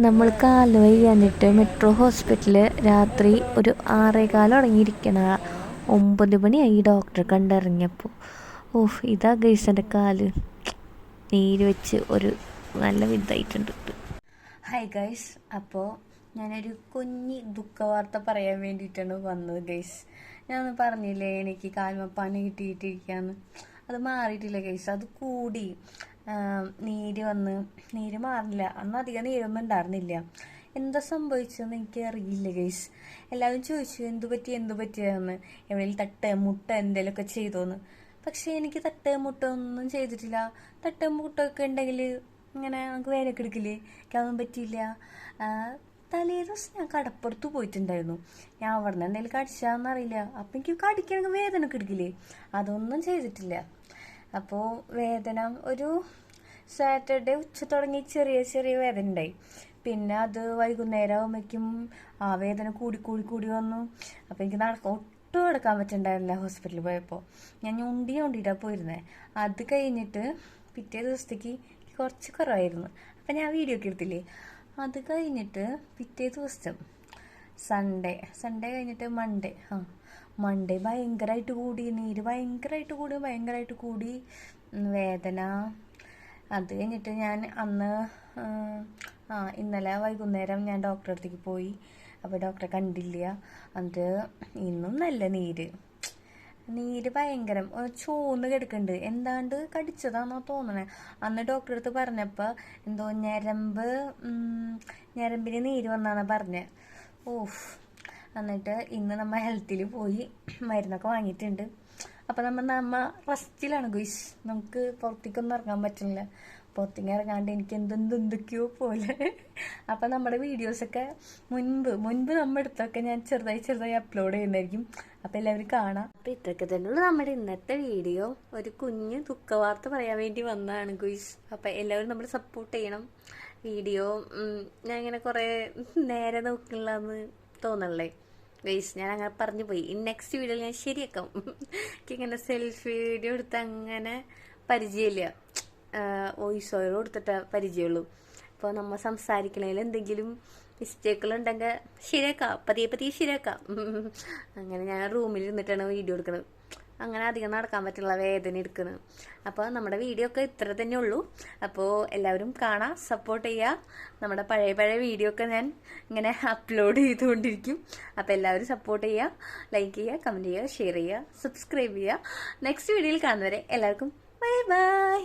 നമ്മൾ കാല് വയ്യാഞ്ഞിട്ട് മെട്രോ ഹോസ്പിറ്റലിൽ രാത്രി ഒരു 6:15 തുടങ്ങിയിരിക്കണ 9 മണിയായി ഡോക്ടറെ കണ്ടിറങ്ങിയപ്പോൾ. ഇതാ ഗൈസ് എൻ്റെ കാല് നീര് വെച്ച് ഒരു നല്ല വിധായിട്ടുണ്ട്. ഹായ് ഗൈസ്, അപ്പോൾ ഞാനൊരു കുഞ്ഞി ദുഃഖവാർത്ത പറയാൻ വേണ്ടിയിട്ടാണ് വന്നത് ഗൈസ്. ഞാനൊന്ന് പറഞ്ഞില്ലേ എനിക്ക് കാൽമ പണി കിട്ടിയിട്ടിരിക്കാന്ന്. അത് മാറിയിട്ടില്ല ഗൈസ്, അത് കൂടി നീര് മാറില്ല. അന്ന് അധികം നീരൊന്നും ഉണ്ടായിരുന്നില്ല. എന്താ സംഭവിച്ചതെന്ന് എനിക്ക് അറിയില്ല ഗൈസ്. എല്ലാവരും ചോദിച്ചു എന്തു പറ്റിയെന്ന്, എവിടെയും തട്ട് മുട്ട എന്തെങ്കിലുമൊക്കെ ചെയ്തോന്ന്. പക്ഷെ എനിക്ക് തട്ട് മുട്ട ഒന്നും ചെയ്തിട്ടില്ല. തട്ട് മുട്ടൊക്കെ ഉണ്ടെങ്കിൽ ഇങ്ങനെ നമുക്ക് വേദനയൊക്കെ എടുക്കില്ലേ, എനിക്കതൊന്നും പറ്റിയില്ല. തലേ ദിവസം ഞാൻ കടപ്പുറത്ത് പോയിട്ടുണ്ടായിരുന്നു. ഞാൻ അവിടെ നിന്ന് എന്തെങ്കിലും കടിച്ചാന്നറിയില്ല. അപ്പം എനിക്ക് കടിക്കണമെങ്കിൽ വേദന ഒക്കെ എടുക്കില്ലേ, അതൊന്നും ചെയ്തിട്ടില്ല. അപ്പോൾ വേദന ഒരു സാറ്റർഡേ ഉച്ച തുടങ്ങി ചെറിയ വേദന ഉണ്ടായി. പിന്നെ അത് വൈകുന്നേരം ആകുമ്പോഴേക്കും ആ വേദന കൂടി വന്നു. അപ്പോൾ എനിക്ക് ഒട്ടും നടക്കാൻ പറ്റുന്നുണ്ടായിരുന്നില്ല. ഹോസ്പിറ്റലിൽ പോയപ്പോൾ ഞാൻ ഞൊണ്ടിയിട്ടാണ് പോയിരുന്നത്. അത് കഴിഞ്ഞിട്ട് പിറ്റേ ദിവസത്തേക്ക് കുറച്ച് കുറവായിരുന്നു. അപ്പം ഞാൻ വീഡിയോ ഒക്കെ എടുത്തില്ലേ. അത് കഴിഞ്ഞിട്ട് പിറ്റേ ദിവസം സൺഡേ കഴിഞ്ഞിട്ട് മൺഡേ ഭയങ്കരമായിട്ട് കൂടി, നീര് ഭയങ്കരമായിട്ട് കൂടി വേദന. അത് കഴിഞ്ഞിട്ട് ഞാൻ ഇന്നലെ വൈകുന്നേരം ഞാൻ ഡോക്ടറെ അടുത്തേക്ക് പോയി. അപ്പോൾ ഡോക്ടറെ കണ്ടില്ല. എന്നിട്ട് ഇന്നും നല്ല നീര് ഭയങ്കരം ചോന്ന് കിടക്കുന്നുണ്ട്. എന്താണ്ട് കടിച്ചതാണെന്നോ തോന്നണേ. അന്ന് ഡോക്ടറെ അടുത്ത് പറഞ്ഞപ്പോൾ എന്തോ ഞരമ്പിന് നീര് വന്നാന്നാ പറഞ്ഞത്. എന്നിട്ട് ഇന്ന് നമ്മ ഹെൽത്തിൽ പോയി മരുന്നൊക്കെ വാങ്ങിയിട്ടുണ്ട്. അപ്പം നമ്മ റെസ്റ്റിലാണ് ഗുയ്സ്. നമുക്ക് പുറത്തേക്കൊന്നും ഇറങ്ങാൻ പറ്റില്ല. പുറത്തേക്ക് ഇറങ്ങാണ്ട് എനിക്ക് എന്തൊക്കെയോ പോലെ. അപ്പം നമ്മുടെ വീഡിയോസൊക്കെ മുൻപ് നമ്മുടെ അടുത്തൊക്കെ ഞാൻ ചെറുതായി അപ്ലോഡ് ചെയ്യുന്നതായിരിക്കും. അപ്പം എല്ലാവരും കാണാം. അപ്പം ഇത്രയൊക്കെ തന്നെയുള്ളൂ നമ്മുടെ ഇന്നത്തെ വീഡിയോ. ഒരു കുഞ്ഞ് ദുഃഖവാർത്ത പറയാൻ വേണ്ടി വന്നതാണ് ഗുയ്സ്. അപ്പം എല്ലാവരും നമ്മൾ സപ്പോർട്ട് ചെയ്യണം. വീഡിയോ ഞാൻ ഇങ്ങനെ കുറേ നേരെ നോക്കില്ലെന്ന് തോന്നണല്ലേ ഗൈസ്, ഞാൻ അങ്ങനെ പറഞ്ഞു പോയി. നെക്സ്റ്റ് വീഡിയോയിൽ ഞാൻ ശരിയാക്കാം. എനിക്കിങ്ങനെ സെൽഫി വീഡിയോ എടുത്ത് അങ്ങനെ പരിചയമില്ല. വോയിസ് ഓവർ കൊടുത്തിട്ട് പരിചയമുള്ളൂ. അപ്പോൾ നമ്മൾ സംസാരിക്കണതിൽ എന്തെങ്കിലും മിസ്റ്റേക്കുകളുണ്ടെങ്കിൽ ശരിയാക്കാം, പതിയെ ശരിയാക്കാം. അങ്ങനെ ഞാൻ റൂമിൽ ഇരുന്നിട്ടാണ് വീഡിയോ എടുക്കുന്നത്. അങ്ങനെ അധികം നടക്കാൻ പറ്റുള്ള വേദന എടുക്കുന്നത്. അപ്പോൾ നമ്മുടെ വീഡിയോ ഒക്കെ ഇത്ര തന്നെ ഉള്ളൂ. അപ്പോൾ എല്ലാവരും കാണാം, സപ്പോർട്ട് ചെയ്യുക. നമ്മുടെ പഴയ വീഡിയോ ഒക്കെ ഞാൻ ഇങ്ങനെ അപ്ലോഡ് ചെയ്തുകൊണ്ടിരിക്കും. അപ്പോൾ എല്ലാവരും സപ്പോർട്ട് ചെയ്യുക, ലൈക്ക് ചെയ്യുക, കമൻറ്റ് ചെയ്യുക, ഷെയർ ചെയ്യുക, സബ്സ്ക്രൈബ് ചെയ്യുക. നെക്സ്റ്റ് വീഡിയോയിൽ കാണുന്നവരെ എല്ലാവർക്കും ബൈ.